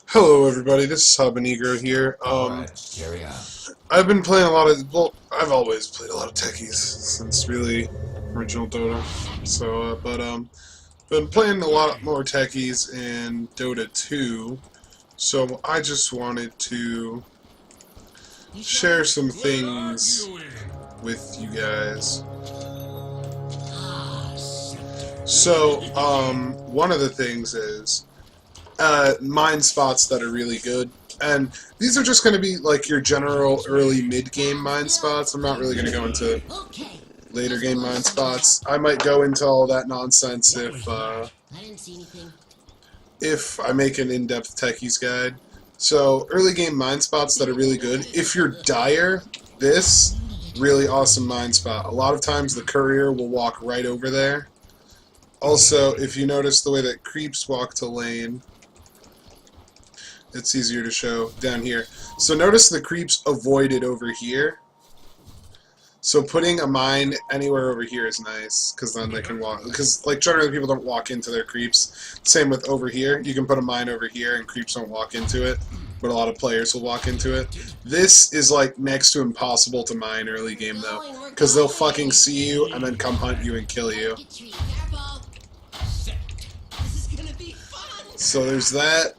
Hello, everybody. This is Habanegro here. Alright, carry on. I've been playing a lot of. Well, I've always played a lot of techies since really original Dota. Been playing a lot more techies in Dota 2. So I just wanted to share some things with you guys. So, one of the things is mine spots that are really good. And these are just going to be like your general early mid-game mine spots. I'm not really going to go into later game mine spots. I might go into all that nonsense if I make an in-depth techies guide. So early game mine spots that are really good. If you're dire, this really awesome mine spot. A lot of times the courier will walk right over there. Also, if you notice the way that creeps walk to lane, it's easier to show down here. So notice the creeps avoided over here. So putting a mine anywhere over here is nice, because then they can walk. Because like generally people don't walk into their creeps. Same with over here. You can put a mine over here and creeps don't walk into it, but a lot of players will walk into it. This is like next to impossible to mine early game though, because they'll fucking see you and then come hunt you and kill you. So there's that.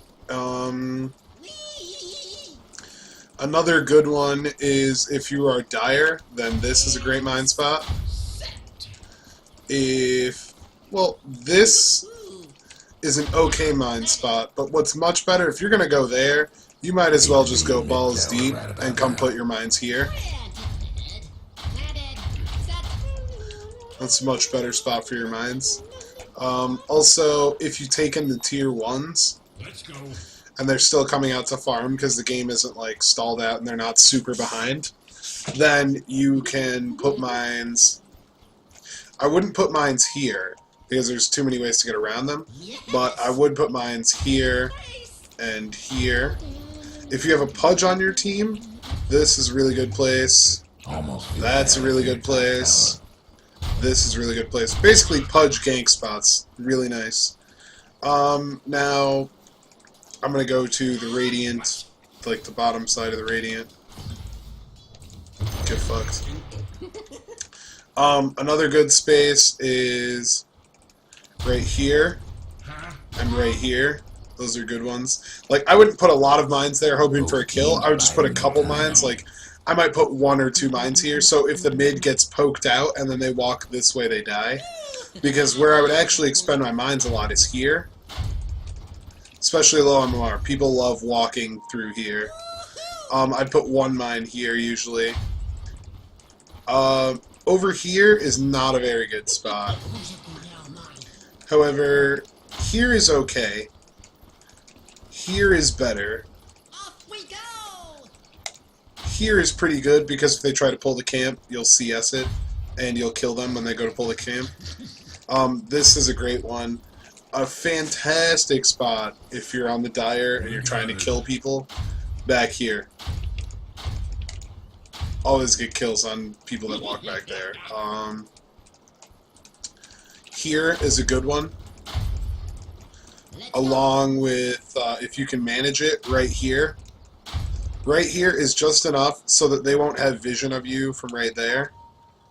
Another good one is if you are dire, then this is a great mine spot. Well, this is an okay mine spot, but what's much better, if you're going to go there, you might as well just go balls deep and come put your mines here. That's a much better spot for your mines. Also, if you take in the tier 1s, and they're still coming out to farm because the game isn't like stalled out and they're not super behind, then you can put mines. I wouldn't put mines here because there's too many ways to get around them, but I would put mines here and here. If you have a Pudge on your team, this is a really good place. That's a really good place. This is a really good place. Basically, Pudge gank spots. Really nice. Now, I'm going to go to the Radiant, like the bottom side of the Radiant. Get fucked. Another good space is right here and right here. Those are good ones. Like, I wouldn't put a lot of mines there hoping for a kill. I would just put a couple mines. Like, I might put 1 or 2 mines here, so if the mid gets poked out and then they walk this way, they die. Because where I would actually expend my mines a lot is here. Especially low MMR. People love walking through here. I'd put 1 mine here, usually. Over here is not a very good spot. However, here is okay. Here is better. Here is pretty good, because if they try to pull the camp, you'll CS it, and you'll kill them when they go to pull the camp. This is a great one. A fantastic spot if you're on the dire and you're trying to kill people. Back here. Always get kills on people that walk back there. Here is a good one. Along with, if you can manage it, right here. Right here is just enough so that they won't have vision of you from right there.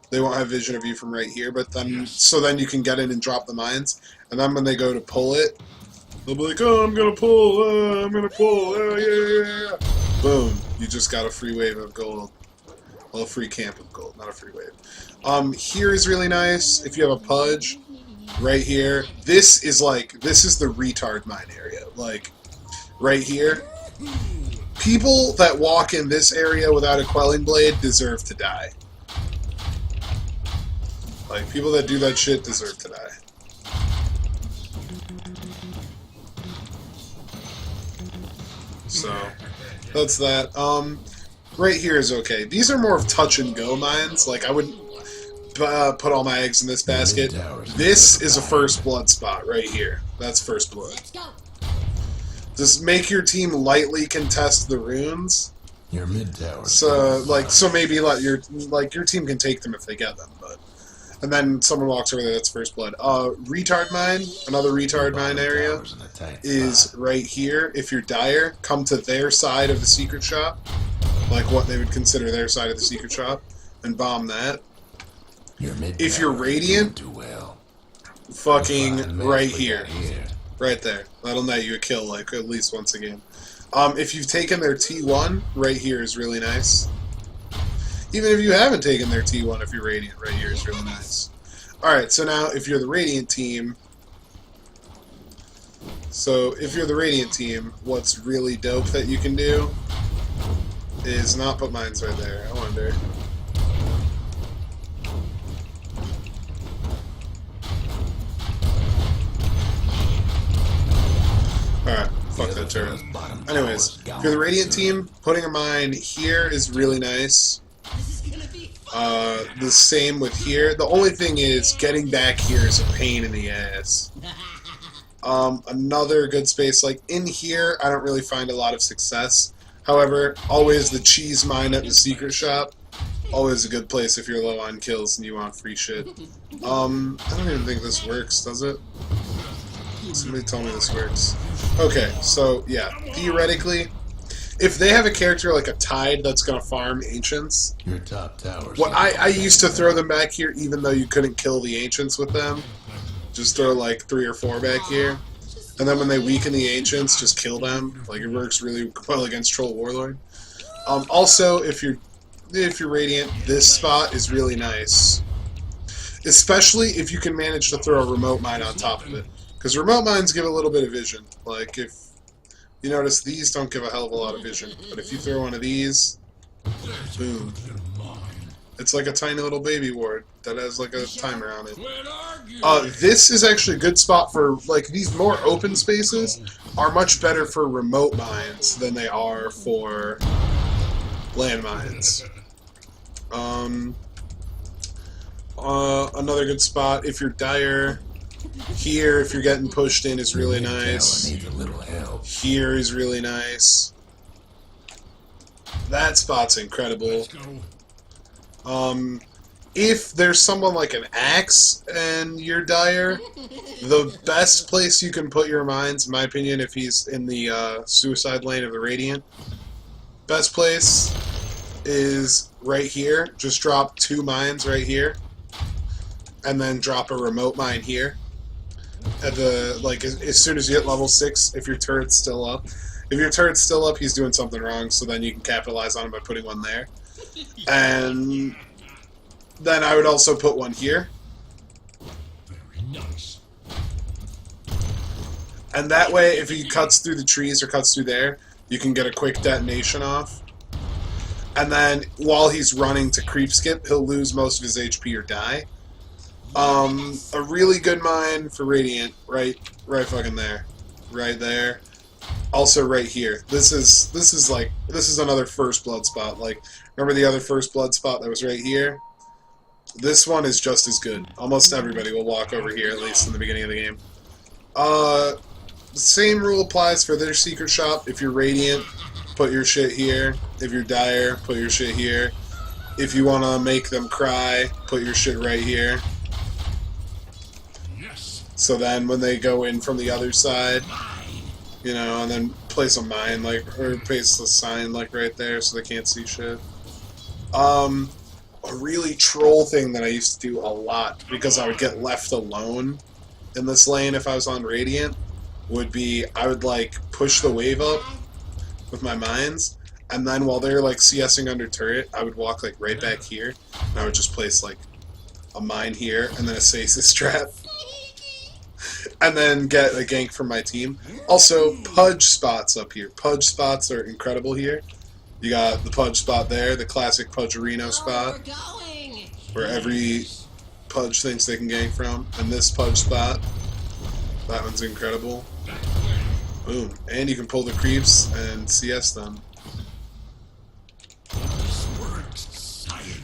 They won't have vision of you from right here, but then so then you can get in and drop the mines, and then when they go to pull it, they'll be like, "Oh, I'm gonna pull, yeah." Boom! You just got a free wave of gold. Well, a free camp of gold, not a free wave. Here is really nice if you have a Pudge. Right here, this is the retard mine area. Like right here, people that walk in this area without a quelling blade deserve to die. Like, people that do that shit deserve to die. So, that's that. Right here is okay. These are more of touch-and-go mines. Like, I wouldn't put all my eggs in this basket. This is a first blood spot right here. That's first blood. Just make your team lightly contest the runes. Your mid tower. So maybe your team can take them if they get them, but And then someone walks over there, that's first blood. Retard mine, another retard mine area, is right here. If you're dire, come to their side of the secret shop, like what they would consider their side of the secret shop, and bomb that. If you're radiant, fucking right here. Right there. That'll net you a kill, like, at least once a game. If you've taken their T1, right here is really nice. Even if you haven't taken their T1, if you're Radiant, right here is really nice. Alright, so now if you're the Radiant team... what's really dope that you can do is not put mines right there. I wonder... Alright, fuck that turret. Anyways, if you're the Radiant team, putting a mine here is really nice. The same with here. The only thing is, getting back here is a pain in the ass. Another good space, like in here, I don't really find a lot of success. However, always the cheese mine at the secret shop. Always a good place if you're low on kills and you want free shit. I don't even think this works, does it? Somebody tell me this works. Okay, so yeah, theoretically, if they have a character like a Tide that's gonna farm Ancients, your top towers. What I used to throw them back here, even though you couldn't kill the Ancients with them. Just throw like 3 or 4 back here, and then when they weaken the Ancients, just kill them. Like it works really well against Troll Warlord. Also, if you're Radiant, this spot is really nice, especially if you can manage to throw a remote mine on top of it. Because remote mines give a little bit of vision. Like, if you notice, these don't give a hell of a lot of vision. But if you throw one of these, boom. It's like a tiny little baby ward that has, like, a timer on it. This is actually a good spot for, like, these more open spaces are much better for remote mines than they are for landmines. Another good spot, if you're dire... Here, if you're getting pushed in, is really nice. Here is really nice. That spot's incredible. If there's someone like an Axe and you're dire, the best place you can put your mines, in my opinion, if he's in the suicide lane of the Radiant, best place is right here. Just drop 2 mines right here, and then drop a remote mine here. At the as soon as you hit level 6, if your turret's still up. If your turret's still up, he's doing something wrong, so then you can capitalize on it by putting one there. And then I would also put one here. Very nice. And that way, if he cuts through the trees or cuts through there, you can get a quick detonation off. And then, while he's running to creep skip, he'll lose most of his HP or die. A really good mine for Radiant, right fucking there. Right there. Also right here. This is another first blood spot. Like, remember the other first blood spot that was right here? This one is just as good. Almost everybody will walk over here, at least in the beginning of the game. The same rule applies for their secret shop. If you're Radiant, put your shit here. If you're dire, put your shit here. If you want to make them cry, put your shit right here. So then when they go in from the other side, you know, and then place a mine, like, or place a sign, like, right there so they can't see shit. A really troll thing that I used to do a lot, because I would get left alone in this lane if I was on Radiant, would be I would, like, push the wave up with my mines, and then while they're, like, CSing under turret, I would walk, like, right back here, and I would just place, like, a mine here, and then a stasis trap. And then get a gank from my team. Also, pudge spots up here. Pudge spots are incredible here. You got the pudge spot there, the classic Pudgerino spot, where every pudge thinks they can gank from. And this pudge spot, that one's incredible. Boom. And you can pull the creeps and CS them.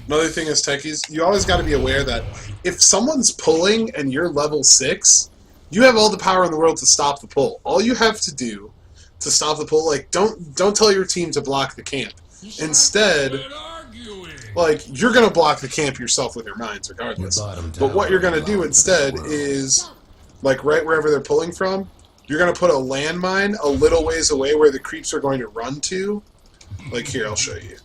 Another thing is techies, you always got to be aware that if someone's pulling and you're level 6, you have all the power in the world to stop the pull. All you have to do to stop the pull, like, don't tell your team to block the camp. Instead, like, you're going to block the camp yourself with your mines regardless. But what you're going to do instead is, like, right wherever they're pulling from, you're going to put a landmine a little ways away where the creeps are going to run to. Like, here, I'll show you.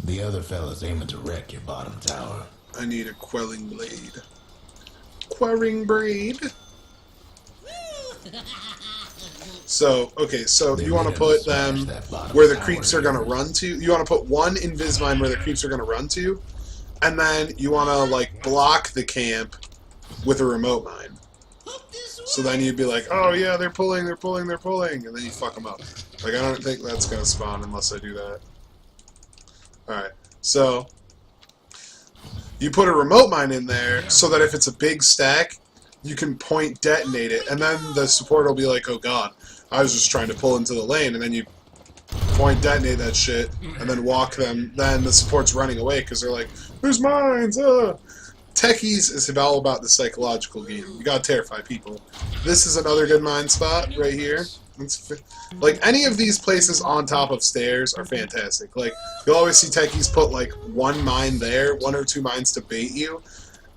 The other fella's aiming to wreck your bottom tower. I need a quelling blade. Quelling blade. So, okay, so you want to put them where the creeps are going to run to. You want to put one invis mine where the creeps are going to run to. And then you want to, like, block the camp with a remote mine. So then you'd be like, oh yeah, they're pulling, and then you fuck them up. Like, I don't think that's going to spawn unless I do that. Alright, so you put a remote mine in there so that if it's a big stack, you can point detonate it, and then the support will be like, oh god, I was just trying to pull into the lane, and then you point detonate that shit, and then walk them, then the support's running away because they're like, there's mines, Techies is all about the psychological game. You gotta terrify people. This is another good mine spot right here. Like, any of these places on top of stairs are fantastic. Like, you'll always see techies put, like, one mine there, one or two mines to bait you,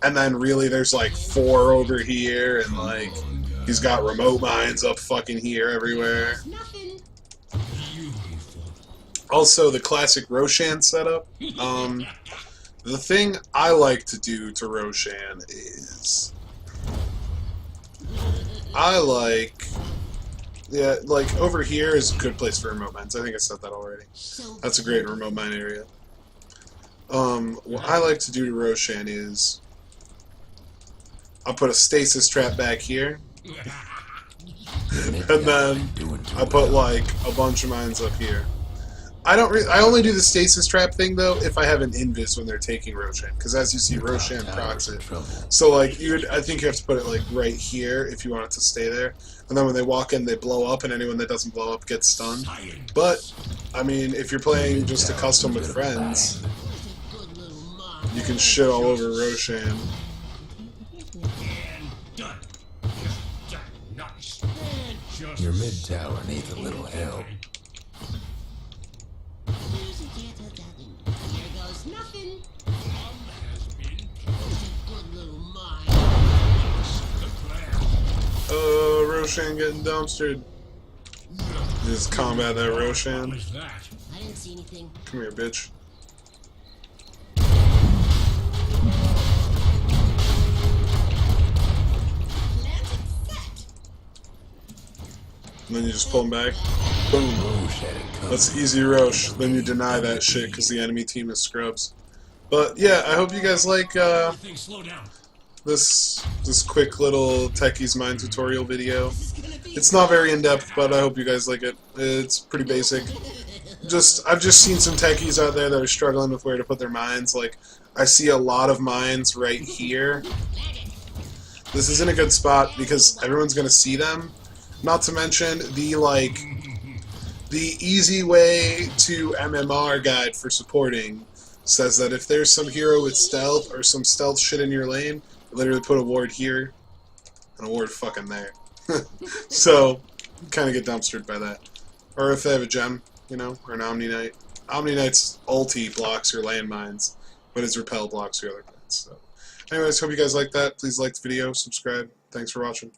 and then really there's, like, 4 over here, and, like, he's got remote mines up fucking here everywhere. Also, the classic Roshan setup. The thing I like to do to Roshan is yeah, like, over here is a good place for remote mines. I think I said that already. That's a great remote mine area. What I like to do to Roshan is I'll put a stasis trap back here, and then I put, like, a bunch of mines up here. I only do the stasis trap thing though if I have an invis when they're taking Roshan, because as you see, Roshan procs it. So, like, I think you have to put it, like, right here if you want it to stay there, and then when they walk in, they blow up, and anyone that doesn't blow up gets stunned. But I mean, if you're playing just a custom with friends, you can shit all over Roshan. Your mid tower needs a little help. Roshan getting dumpstered. Just combat that Roshan. I didn't see anything. Come here, bitch. And then you just pull him back. Boom. That's easy Rosh. Then you deny that shit because the enemy team is scrubs. But yeah, I hope you guys like this quick little techies mine tutorial video. It's not very in-depth, but I hope you guys like it. It's pretty basic. I've just seen some techies out there that are struggling with where to put their mines. Like, I see a lot of mines right here. This isn't a good spot because everyone's gonna see them. Not to mention the easy way to MMR guide for supporting says that if there's some hero with stealth or some stealth shit in your lane, literally put a ward here and a ward fucking there. So, you kind of get dumpstered by that. Or if they have a gem, you know, or an Omni Knight. Omni Knight's ulti blocks your landmines, but his repel blocks your other mines. So, anyways, hope you guys like that. Please like the video, subscribe. Thanks for watching.